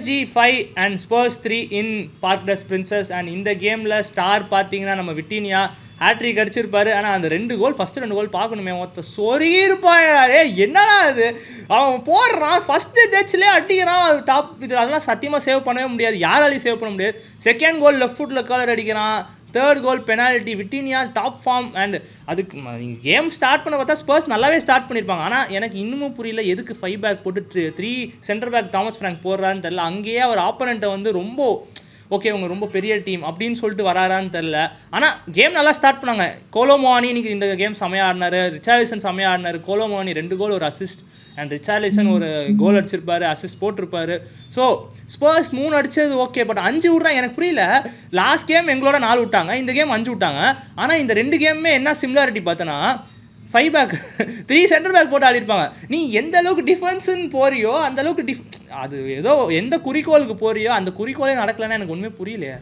PSG 5 and Spurs 3 in Park des Princes. And இந்த கேமில் star பார்த்தீங்கன்னா நம்ம விட்டினியா ஹேட்ரிக் அடிச்சிருப்பாரு. ஆனால் அந்த 2 கோல் ஃபஸ்ட்டு 2 கோல் பார்க்கணுமே, ஒருத்த சொருகிருப்பாடே, என்னடா அது அவன் போடுறான் ஃபஸ்ட்டு டச்லேயே அடிக்கிறான் டாப். இது அதெல்லாம் சத்தியமாக சேவ் பண்ணவே முடியாது, யாராலையும் சேவ் பண்ண முடியாது. செகண்ட் கோல் லெஃப்ட் ஃபுட்டில் காலர் அடிக்கிறான், third goal penalty. Vitinha top form. And அதுக்கு கேம் ஸ்டார்ட் பண்ண பார்த்தா ஸ்பர்ஸ் நல்லாவே ஸ்டார்ட் பண்ணியிருப்பாங்க. ஆனால் எனக்கு இன்னமும் புரியல எதுக்கு 5 பேக் போட்டு 3 சென்டர் பேக் தாமஸ் ஃப்ராங்க் போடுறான்னு தெரில. அங்கேயே அவர் ஆப்போனண்ட்டை வந்து ரொம்ப ஓகே உங்க ரொம்ப பெரிய டீம் அப்படின்னு சொல்லிட்டு வராரான்னு தெரில. ஆனால் கேம் நல்லா ஸ்டார்ட் பண்ணாங்க. கோலோமோனி இன்னைக்கு இந்த கேம் செமையாக ஆடினார், ரிச்சார்லிசன் செமையாக ஆடினார். கோலோமோனி 2 கோல் ஒரு அசிஸ்ட், அண்ட் ரிச்சார்லிசன் ஒரு கோல் அடிச்சிருப்பாரு, அசிஸ்ட் போட்டிருப்பாரு. ஸோ ஸ்பர்ஸ் 3 அடிச்சது ஓகே, பட் 5 விட்றாங்க. எனக்கு புரியல, லாஸ்ட் கேம் எங்களோட 4 விட்டாங்க, இந்த கேம் 5 விட்டாங்க. ஆனால் இந்த 2 கேமுமே என்ன சிமிலாரிட்டி பார்த்தோன்னா 5 பேக் 3 சென்டர் பேக் போட்டு ஆடிருப்பாங்க. நீ எந்த அளவுக்கு டிஃபென்ஸுன்னு போறியோ அந்த அளவுக்கு அது ஏதோ எந்த குறிக்கோளுக்கு போறியோ அந்த குறிக்கோளே நடக்கலைன்னா எனக்கு ஒன்றுமே புரியலையே.